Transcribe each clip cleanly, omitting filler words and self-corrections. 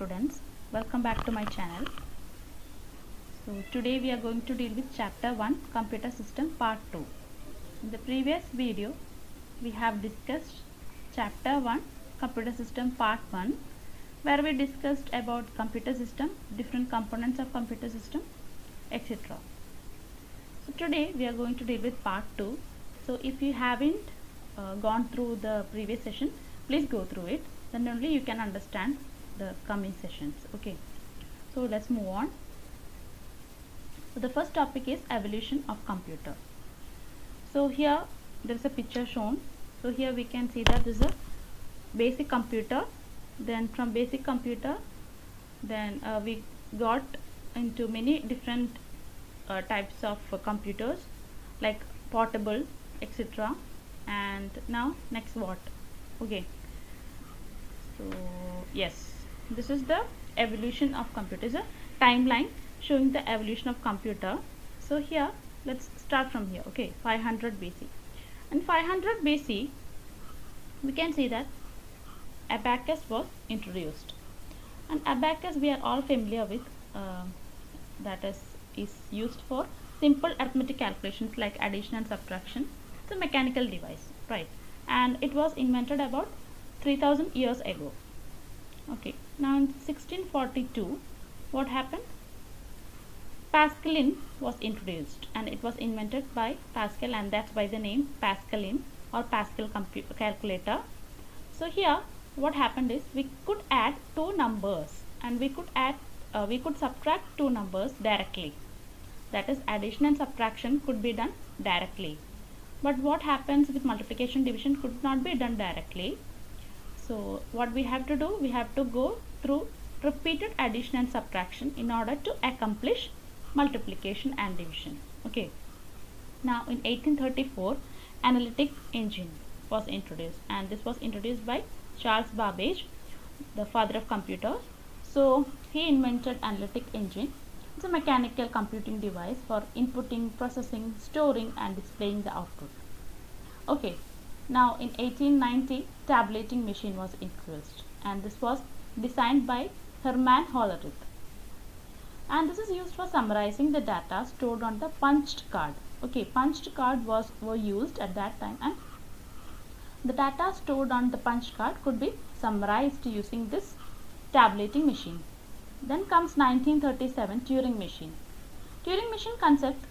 students, welcome back to my channel. So today we are going to deal with chapter 1 computer system part 2. In the previous video we have discussed chapter 1 computer system part 1 where we discussed about computer system, different components of computer system, etc. So today we are going to deal with part 2. So if you haven't gone through the previous session, please go through it, then only you can understand the coming sessions. Okay, so let's move on. So the first topic is evolution of computer. So here there is a picture shown. So here we can see that this is a basic computer. Then from basic computer, then we got into many different types of computers like portable, etc. And now next what? Okay, so yes, this is the evolution of computer. Is a timeline showing the evolution of computer. So here let's start from here. Okay, 500 BC. And 500 BC we can see that abacus was introduced. And abacus we are all familiar with, that is used for simple arithmetic calculations like addition and subtraction. It's a mechanical device, right? And it was invented about 3000 years ago. Okay, now in 1642 what happened? Pascaline was introduced, and it was invented by Pascal, and that's by the name Pascaline or Pascal calculator. So here what happened is we could add two numbers, and we could subtract two numbers directly. That is, addition and subtraction could be done directly. But what happens with multiplication, division could not be done directly. So what we have to do, we have to go through repeated addition and subtraction in order to accomplish multiplication and division. Okay. Now in 1834 analytic engine was introduced, and this was introduced by Charles Babbage, the father of computers. So he invented analytic engine. It's a mechanical computing device for inputting, processing, storing and displaying the output. Okay, now in 1890 tabulating machine was introduced, and this was designed by Hermann Hollerith. And this is used for summarizing the data stored on the punched card. Okay, punched card were used at that time, and the data stored on the punch card could be summarized using this tabulating machine. Then comes 1937 Turing machine. Turing machine concept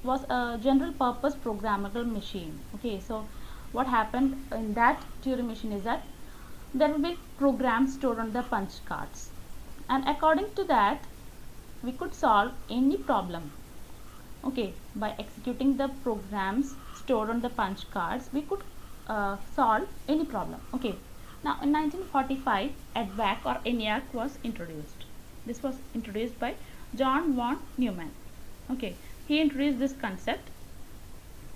was a general purpose programmable machine. Okay, so what happened in that Turing machine is that there will be programs stored on the punch cards, and according to that we could solve any problem. Okay, by executing the programs stored on the punch cards we could solve any problem. Okay, now in 1945 EDVAC or ENIAC was introduced. This was introduced by John von Neumann. Okay, he introduced this concept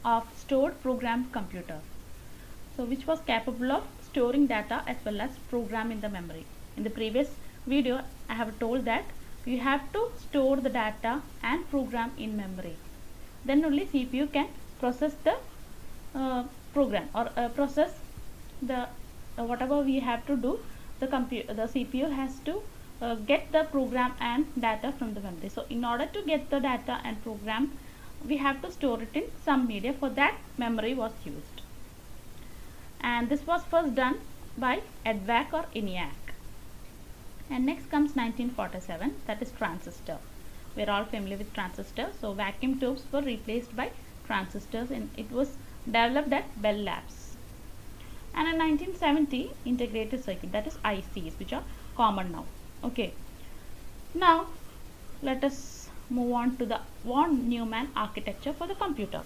of stored programmed computer, so which was capable of storing data as well as program in the memory. In the previous video I have told that you have to store the data and program in memory, then only CPU can process the program or process the whatever we have to do. The CPU has to get the program and data from the memory. So in order to get the data and program we have to store it in some media. For that memory was used, and this was first done by EDVAC or ENIAC. And next comes 1947, that is transistor. We are all familiar with transistor. So vacuum tubes were replaced by transistors, and it was developed at Bell Labs. And in 1970 integrated circuit, that is ICs, which are common now. Okay, now let us move on to the von Neumann architecture for the computer.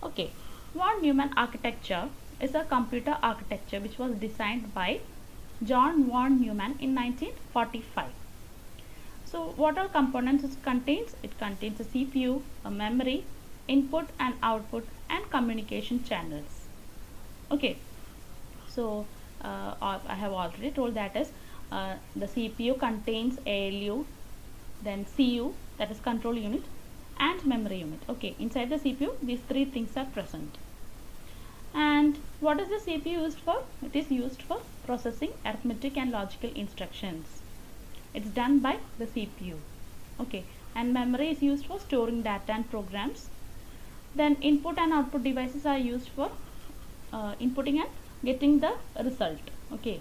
Okay, von Neumann architecture is a computer architecture which was designed by John von Neumann in 1945. So what all components it contains? It contains a CPU, a memory, input and output and communication channels. Okay, so I have already told that is the CPU contains ALU, then CU, that is control unit, and memory unit. Okay, inside the CPU these three things are present. And what is the CPU used for? It is used for processing arithmetic and logical instructions. It's done by the CPU. Okay, and memory is used for storing data and programs. Then input and output devices are used for inputting and getting the result. Okay,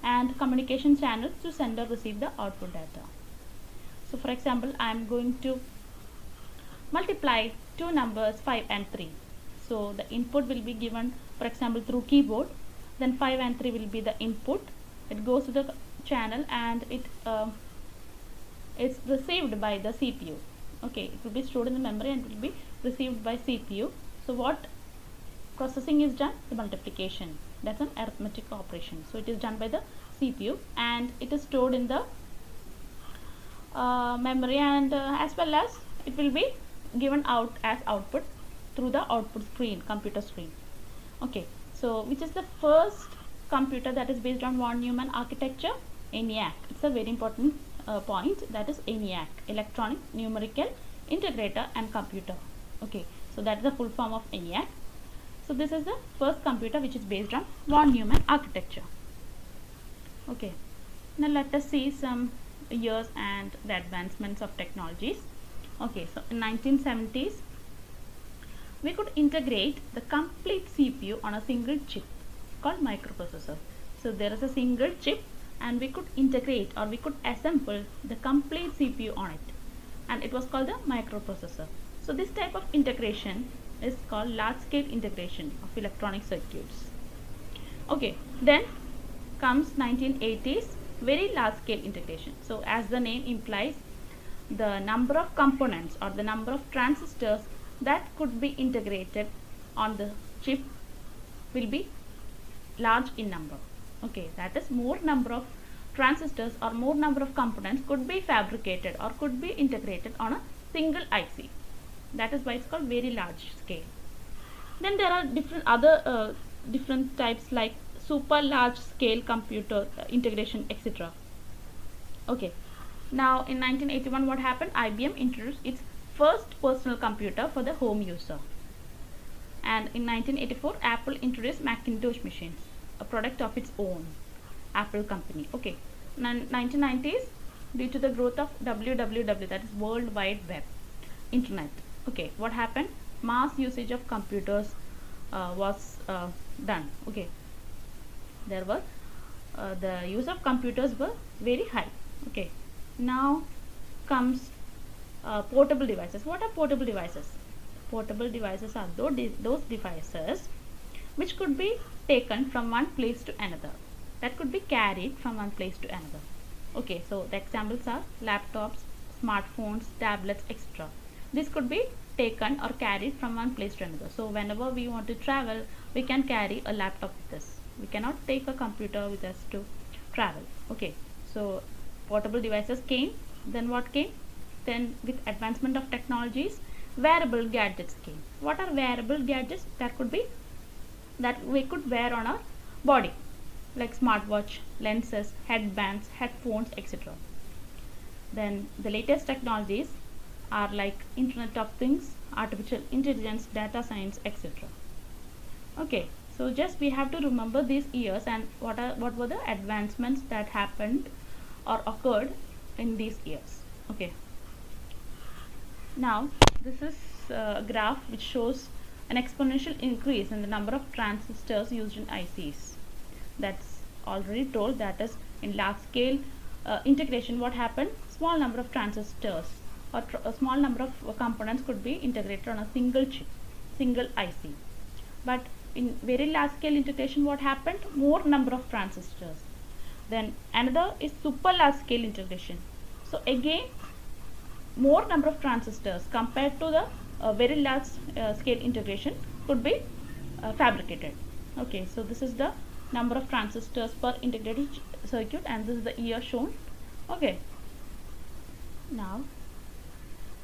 and communication channels to send or receive the output data. So for example, I am going to multiply two numbers 5 and 3. So the input will be given, for example, through keyboard. Then 5 and 3 will be the input. It goes to the channel and it is received by the CPU. Okay, it will be stored in the memory and will be received by CPU. So what processing is done? The multiplication. That's an arithmetic operation. So it is done by the CPU and it is stored in the memory, and as well as it will be given out as output through the output screen, computer screen. Okay, so which is the first computer that is based on von Neumann architecture? ENIAC. It's a very important point, that is ENIAC, electronic numerical integrator and computer. Okay, so that is the full form of ENIAC. So this is the first computer which is based on von Neumann architecture. Okay, now let us see some years and the advancements of technologies. Okay, so in 1970s we could integrate the complete CPU on a single chip called microprocessor. So there is a single chip and we could integrate, or we could assemble the complete CPU on it, and it was called the microprocessor. So this type of integration is called large scale integration of electronic circuits. Okay, then comes 1980s, very large scale integration. So as the name implies, the number of components or the number of transistors that could be integrated on the chip will be large in number. Okay, that is more number of transistors or more number of components could be fabricated or could be integrated on a single IC. That is why it's called very large scale. Then there are different types like super large scale computer integration, etc. Okay, now in 1981 what happened? IBM introduced its first personal computer for the home user, and in 1984 Apple introduced Macintosh machines, a product of its own, Apple company. Okay, 1990s, due to the growth of WWW, that is World Wide Web, Internet. Okay, what happened? Mass usage of computers was done. Okay, there were the use of computers were very high. Okay, now comes portable devices. What are portable devices? Portable devices are those devices which could be taken from one place to another, that could be carried from one place to another. Okay, so the examples are laptops, smartphones, tablets, etc. This could be taken or carried from one place to another. So whenever we want to travel, we can carry a laptop with us. We cannot take a computer with us to travel. Okay, so portable devices came. Then what came? Then with advancement of technologies, wearable gadgets came. What are wearable gadgets? That could be that we could wear on our body, like smartwatch, lenses, headbands, headphones, etc. Then the latest technologies are like Internet of Things, artificial intelligence, data science, etc. Okay, so just we have to remember these years and what were the advancements that happened or occurred in these years. Okay, now this is a graph which shows an exponential increase in the number of transistors used in ICs. That's already told, that is in large scale integration what happened? Small number of transistors or a small number of components could be integrated on a single chip, single IC. But in very large scale integration what happened? More number of transistors. Then another is super large scale integration. So again more number of transistors compared to the very large scale integration could be fabricated. Okay, so this is the number of transistors per integrated circuit and this is the year shown. Okay, now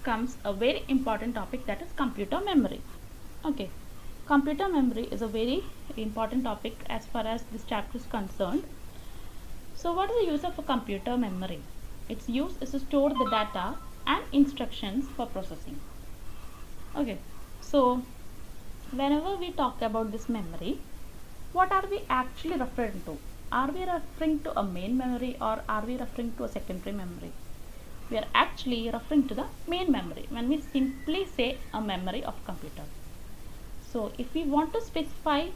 comes a very important topic, that is computer memory. Okay, computer memory is a very important topic as far as this chapter is concerned. So what is the use of a computer memory? Its use is to store the data and instructions for processing. Okay, so whenever we talk about this memory, what are we actually referring to? are we referring to a main memory or are we referring to a secondary memory? We are actually referring to the main memory when we simply say a memory of computer. So if we want to specify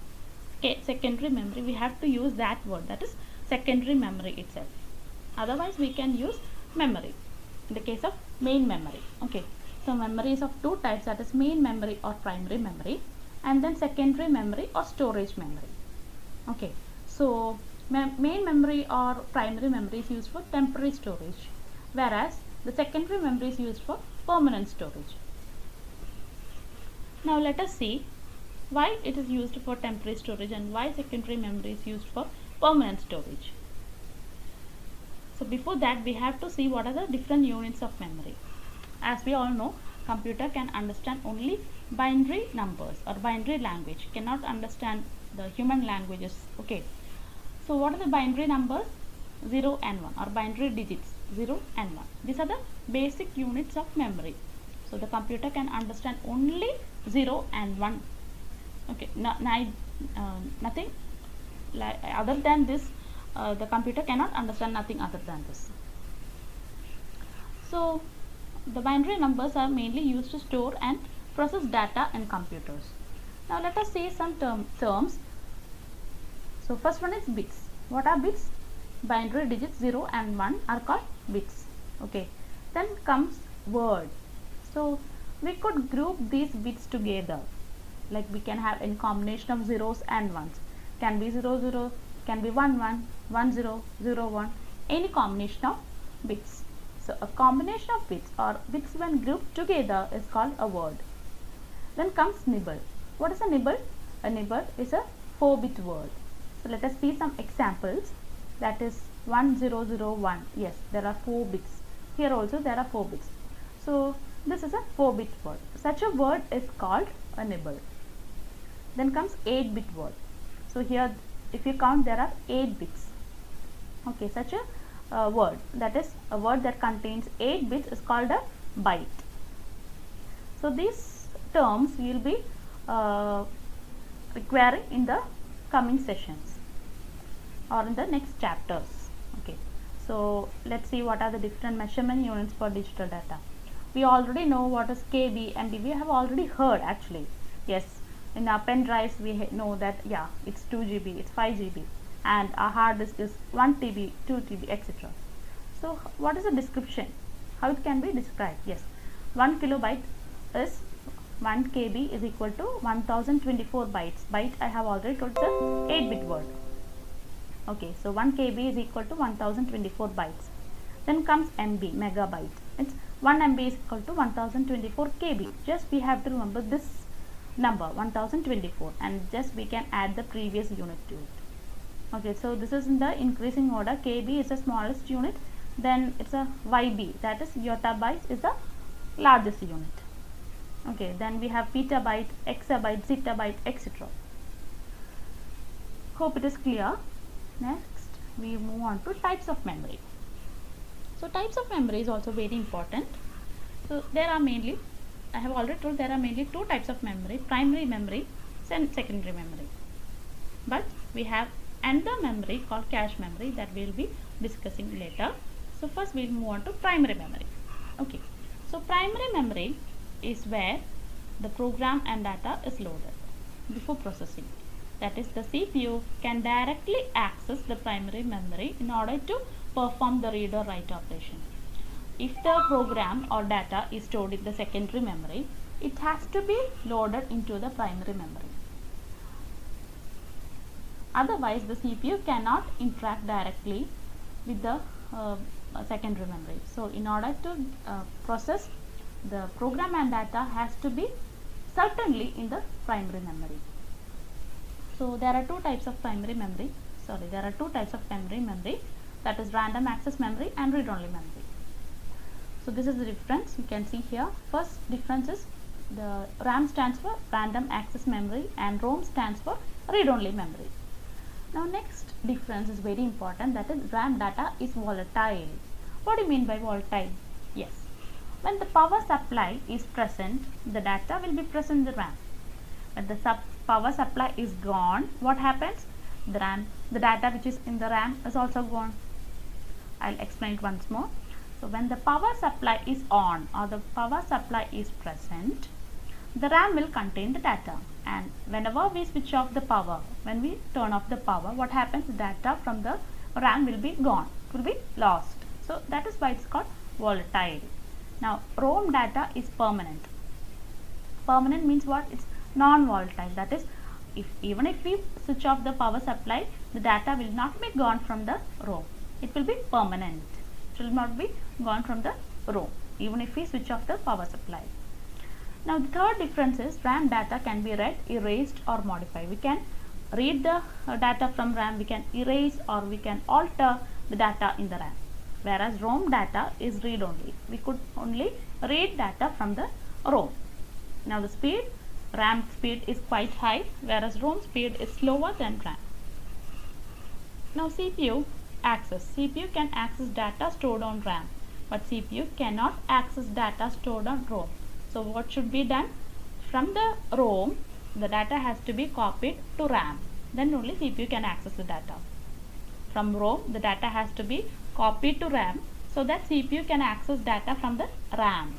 secondary memory, we have to use that word, that is secondary memory itself. Otherwise we can use memory in the case of main memory. Okay, so memory is of two types, that is main memory or primary memory, and then secondary memory or storage memory. Okay, so main memory or primary memory is used for temporary storage, whereas the secondary memory is used for permanent storage. Now let us see why it is used for temporary storage and why secondary memory is used for permanent storage. So before that, we have to see what are the different units of memory. As we all know, computer can understand only binary numbers or binary language, cannot understand the human languages. Okay, so what are the binary numbers? 0 and 1, or binary digits 0 and 1. These are the basic units of memory. So the computer can understand only 0 and 1. Okay, nothing other than this. The computer cannot understand nothing other than this. So the binary numbers are mainly used to store and process data in computers. Now let us see some terms. So first one is bits. What are bits? Binary digits 0 and 1 are called bits. Okay, then comes word. So we could group these bits together, like we can have in combination of zeros and ones. Can be 0 0, can be 1 1, 1 0, 0 1, any combination of bits. So a combination of bits or bits when grouped together is called a word. Then comes nibble. What is a nibble? A nibble is a 4-bit word. So let us see some examples. That is 1001. Yes, there are 4 bits. Here also there are 4 bits. So this is a 4-bit word. Such a word is called a nibble. Then comes 8-bit word. So here if you count, there are 8 bits. Okay, such a word, that is a word that contains 8 bits, is called a byte. So these terms we will be requiring in the coming sessions or in the next chapters. Okay, so let's see what are the different measurement units for digital data. We already know what is KB and DB. We have already heard actually. Yes, in our pen drives we know that, yeah, it's 2 GB, it's 5 GB, and our hard disk is 1 TB, 2 TB, etc. So what is the description? How it can be described? Yes, 1 kilobyte is 1 KB is equal to 1024 bytes. Byte I have already told, it's a 8-bit word. Okay, so 1 KB is equal to 1024 bytes. Then comes MB, megabyte. It's 1 MB is equal to 1024 KB. Just we have to remember this number 1024 and just we can add the previous unit to it. Okay, so this is in the increasing order. KB is the smallest unit, then it's a YB, that is yottabytes is the largest unit. Okay, then we have petabyte, exabyte, zettabyte, etc. Hope it is clear. Next we move on to types of memory. So types of memory is also very important. So there are mainly, I have already told, there are mainly 2 types of memory: primary memory and secondary memory. But we have another memory called cache memory that we will be discussing later. So first we will move on to primary memory. Okay, so primary memory is where the program and data is loaded before processing. That is, the CPU can directly access the primary memory in order to perform the read or write operation. If the program or data is stored in the secondary memory, it has to be loaded into the primary memory. Otherwise, the CPU cannot interact directly with the secondary memory. So, in order to process the program and data has to be certainly in the primary memory. So, there are 2 types of primary memory. There are 2 types of primary memory, that is random access memory and read-only memory. So this is the difference you can see here. First difference is the RAM stands for random access memory and ROM stands for read-only memory. Now next difference is very important, that is RAM data is volatile. What do you mean by volatile? Yes, when the power supply is present, the data will be present in the RAM. When the power supply is gone, what happens? the data which is in the RAM is also gone. I'll explain it once more. So when the power supply is on or the power supply is present, the RAM will contain the data, and whenever we switch off the power, when we turn off the power, what happens? The data from the RAM will be gone, it will be lost. So that is why it's called volatile. Now ROM data is permanent. Permanent means what? It's non-volatile. That is, even if we switch off the power supply, the data will not be gone from the ROM. It will be permanent. It will not be gone from the ROM even if we switch off the power supply. Now the third difference is RAM data can be read, erased or modified. We can read the data from RAM, we can erase or we can alter the data in the RAM. Whereas ROM data is read only. We could only read data from the ROM. Now the speed, RAM speed is quite high, whereas ROM speed is slower than RAM. Now CPU access. CPU can access data stored on RAM, but CPU cannot access data stored on ROM. So what should be done? From the ROM, the data has to be copied to RAM. Then only CPU can access the data. From ROM, the data has to be copied to RAM so that CPU can access data from the RAM.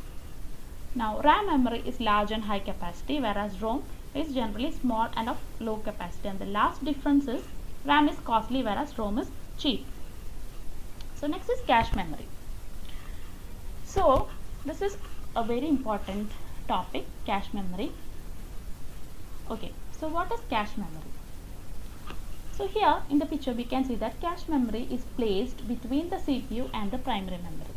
Now RAM memory is large and high capacity, whereas ROM is generally small and of low capacity. And the last difference is RAM is costly, whereas ROM is cheap. So next is cache memory. So this is a very important topic, cache memory. Okay, so what is cache memory? So here in the picture we can see that cache memory is placed between the CPU and the primary memory.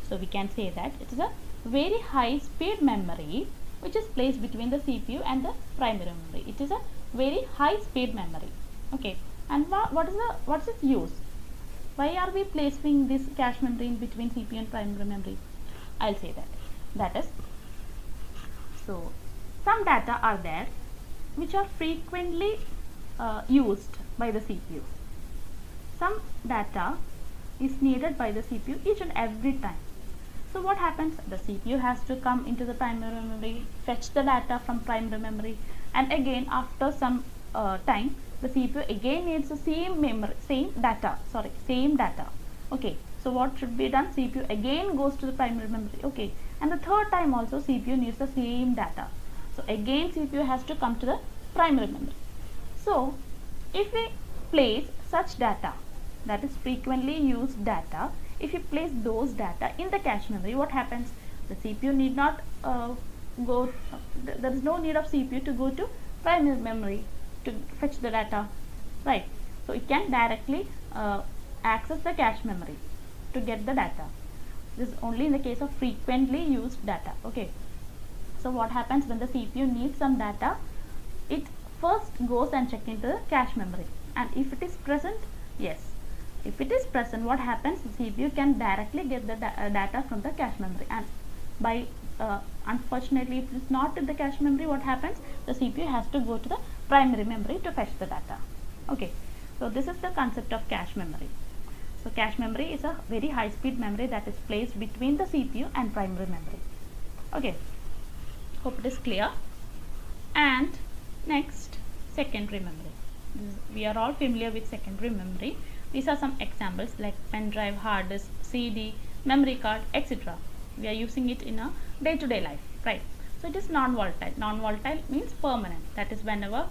So we can say that it is a very high speed memory which is placed between the CPU and the primary memory. It is a very high speed memory. Okay, and what is its use? Why are we placing this cache memory in between CPU and primary memory? I'll say that. That is, so some data are there which are frequently used by the CPU. Some data is needed by the CPU each and every time. So what happens? The CPU has to come into the primary memory, fetch the data from primary memory, and again after some time the CPU again needs the same data. Okay, so what should be done? CPU again goes to the primary memory. Okay, and the third time also CPU needs the same data. So again CPU has to come to the primary memory. So if we place such data, that is frequently used data, if you place those data in the cache memory, what happens? The CPU need not there is no need of CPU to go to primary memory to fetch the data, right? So it can directly access the cache memory to get the data. This is only in the case of frequently used data. Okay, so what happens when the CPU needs some data? It first goes and checks into the cache memory, and if it is present, yes, if it is present, what happens? The CPU can directly get the data from the cache memory, and by unfortunately if it is not in the cache memory, what happens? The CPU has to go to the primary memory to fetch the data. Okay, so this is the concept of cache memory. So cache memory is a very high speed memory that is placed between the CPU and primary memory. Okay, hope it is clear. And next, secondary memory. We are all familiar with secondary memory. These are some examples like pen drive, hard disk, CD, memory card, etc. We are using it in a day-to-day life, right? So it is non-volatile. Non-volatile means permanent. That is, whenever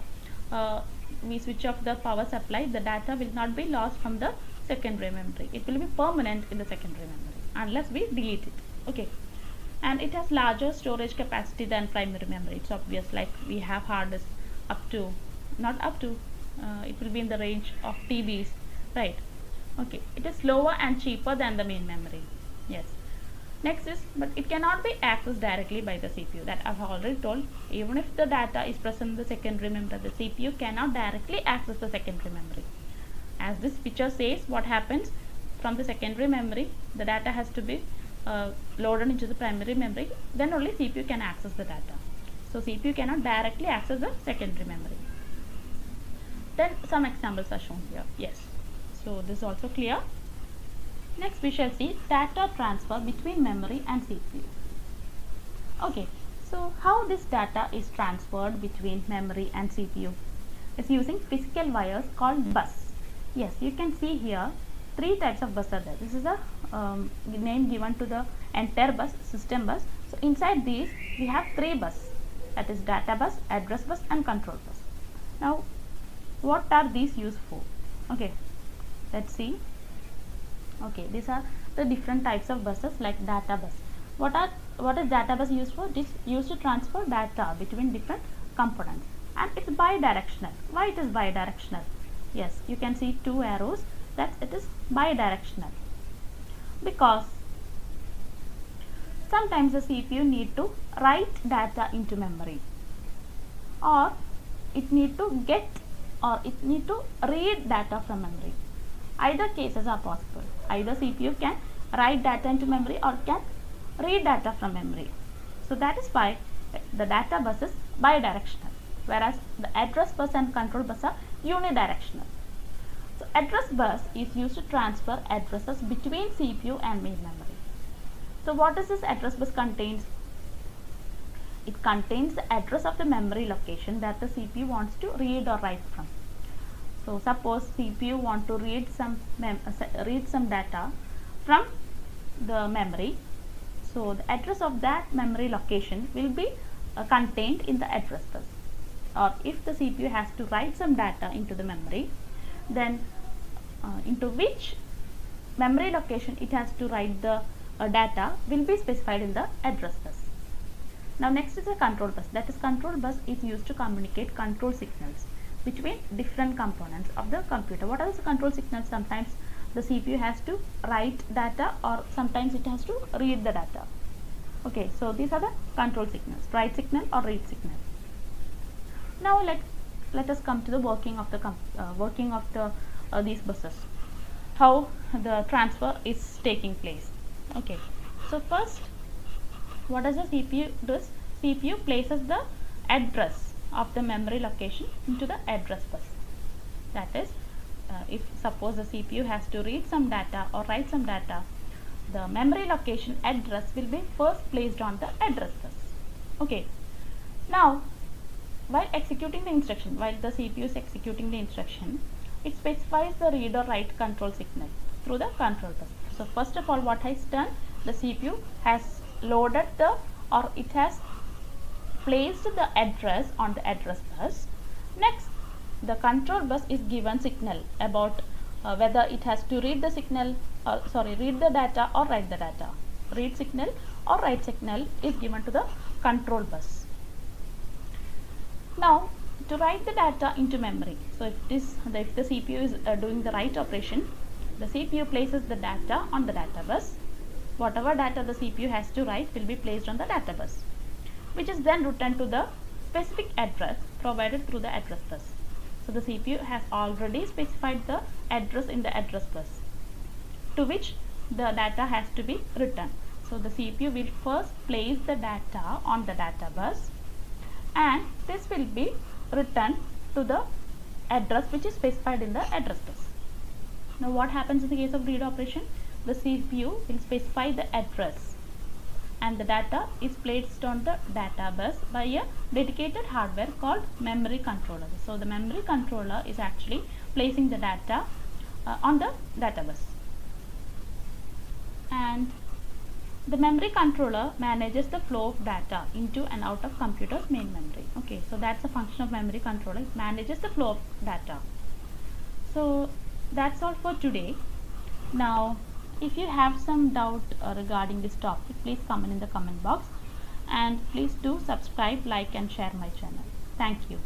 we switch off the power supply, the data will not be lost from the secondary memory. It will be permanent in the secondary memory unless we delete it. Okay, and it has larger storage capacity than primary memory. It's obvious, like we have hard disk it will be in the range of TBs, right? Okay, it is slower and cheaper than the main memory. Yes. Next is, but it cannot be accessed directly by the CPU. That I've already told. Even if the data is present in the secondary memory, the CPU cannot directly access the secondary memory. As this picture says, what happens? From the secondary memory, the data has to be loaded into the primary memory. Then only CPU can access the data. So CPU cannot directly access the secondary memory. Then some examples are shown here. Yes. So this is also clear. Next we shall see data transfer between memory and CPU. Okay, so how this data is transferred between memory and CPU? is using physical wires called bus. Yes, you can see here 3 types of bus are there. This is the name given to the entire bus, system bus. So inside these we have 3 bus, that is data bus, address bus and control bus. Now what are these used for? Okay, let's see. Okay, these are the different types of buses like data bus. What is data bus used for? It is used to transfer data between different components, and it's bidirectional. Why it is bidirectional? Yes, you can see 2 arrows, that it is bidirectional because sometimes the CPU need to write data into memory, or it need to read data from memory. Either cases are possible. Either CPU can write data into memory or can read data from memory. So that is why the data bus is bidirectional, whereas the address bus and control bus are unidirectional. So address bus is used to transfer addresses between CPU and main memory. So what does this address bus contains? It contains the address of the memory location that the CPU wants to read or write from. So suppose CPU want to read some data from the memory. So the address of that memory location will be contained in the address bus. Or if the CPU has to write some data into the memory, then into which memory location it has to write the data will be specified in the address bus. Now next is a control bus. That is, control bus is used to communicate control signals between different components of the computer. What are the control signals? Sometimes the CPU has to write data, or sometimes it has to read the data. Okay, so these are the control signals, write signal or read signal. Now let us come to the working of these buses, how the transfer is taking place. Okay, so first, what does the CPU do? CPU places the address of the memory location into the address bus. That is, if suppose the CPU has to read some data or write some data, the memory location address will be first placed on the address bus. Okay, now while executing the instruction, while the CPU is executing the instruction, it specifies the read or write control signal through the control bus. So first of all, what has done, the CPU has loaded it has placed the address on the address bus. Next, the control bus is given signal about whether it has to read the data or write the data. Read signal or write signal is given to the control bus. Now to write the data into memory, so if the CPU is doing the write operation, the CPU places the data on the data bus. Whatever data the CPU has to write will be placed on the data bus, which is then written to the specific address provided through the address bus. So the CPU has already specified the address in the address bus to which the data has to be written. So the CPU will first place the data on the data bus, and this will be written to the address which is specified in the address bus. Now what happens in the case of read operation? The CPU will specify the address, and the data is placed on the data bus by a dedicated hardware called memory controller. So the memory controller is actually placing the data on the data bus, and the memory controller manages the flow of data into and out of computer's main memory. Okay, so that's a function of memory controller. It manages the flow of data. So that's all for today. Now if you have some doubt regarding this topic, please comment in the comment box, and please do subscribe, like and share my channel. Thank you.